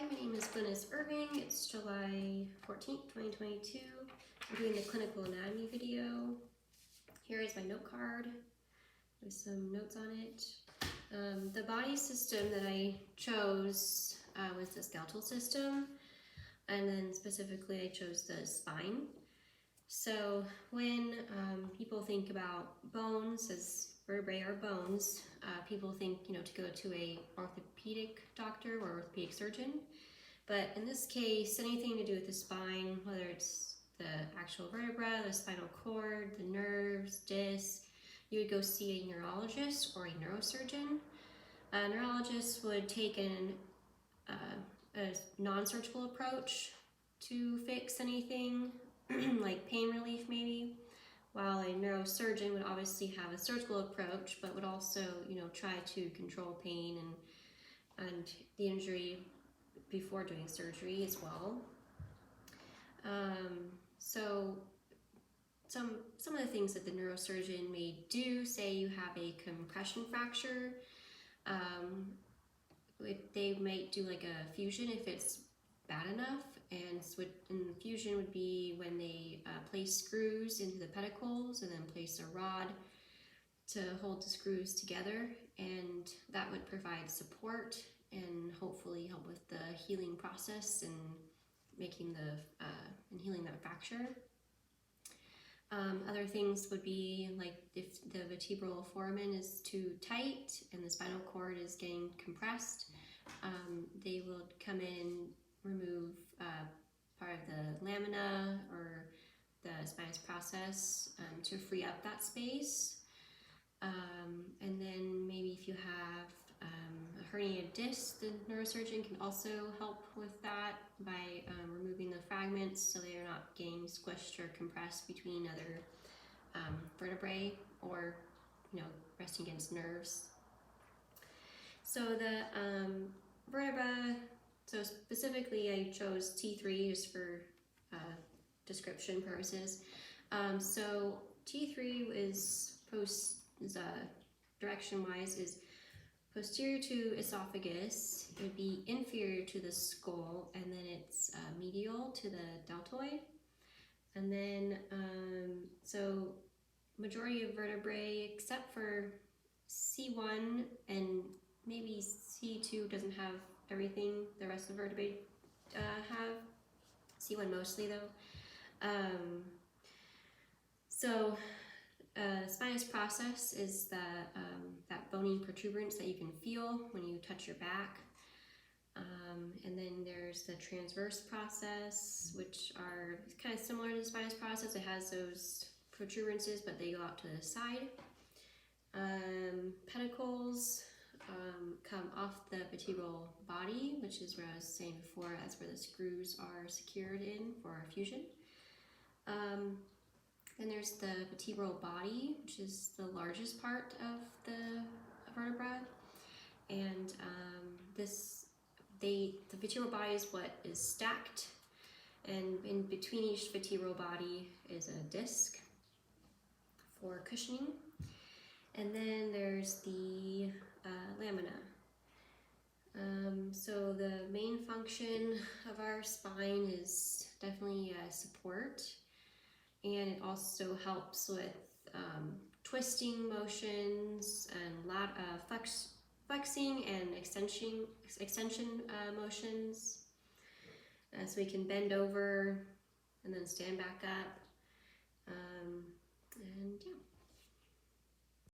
my name is Glynis Irving. It's July 14th, 2022. I'm doing the clinical anatomy video. Here is my note card with some notes on it. The body system that I chose was the skeletal system, and then specifically I chose the spine. So when people think about bones, as vertebrae are bones, people think, to go to a orthopedic doctor or orthopedic surgeon. But in this case, anything to do with the spine, whether it's the actual vertebra, the spinal cord, the nerves, discs, you would go see a neurologist or a neurosurgeon. A neurologist would take a non-surgical approach to fix anything, like pain relief maybe, while a neurosurgeon would obviously have a surgical approach, but would also, try to control pain and the injury before doing surgery as well. So some of the things that the neurosurgeon may do, say you have a compression fracture, they might do like a fusion if it's bad enough, and fusion would be when they place screws into the pedicles and then place a rod to hold the screws together, and that would provide support and hopefully help with the healing process and making and healing that fracture. Other things would be like if the vertebral foramen is too tight and the spinal cord is getting compressed, they will come in, remove part of the lamina or the spinous process to free up that space. And then maybe if you have a herniated disc, the neurosurgeon can also help with that by removing the fragments so they are not getting squished or compressed between other vertebrae or, resting against nerves. So the vertebra, so specifically I chose T3 just for description purposes. So T3 is direction-wise is posterior to esophagus. It would be inferior to the skull, and then it's medial to the deltoid. And then, so majority of vertebrae, except for C1 and maybe C2 doesn't have everything the rest of the vertebrae have. C1 mostly though. Spinous process is that bony protuberance that you can feel when you touch your back. And then there's the transverse process, which are kind of similar to the spinous process. It has those protuberances, but they go out to the side. Pedicles come off the vertebral body, which is where I was saying before, that's where the screws are secured in for fusion. Then there's the vertebral body, which is the largest part of the vertebra, and the vertebral body is what is stacked, and in between each vertebral body is a disc for cushioning, and then there's the lamina. So the main function of our spine is definitely support. And it also helps with twisting motions and flexing and extension motions. So we can bend over and then stand back up.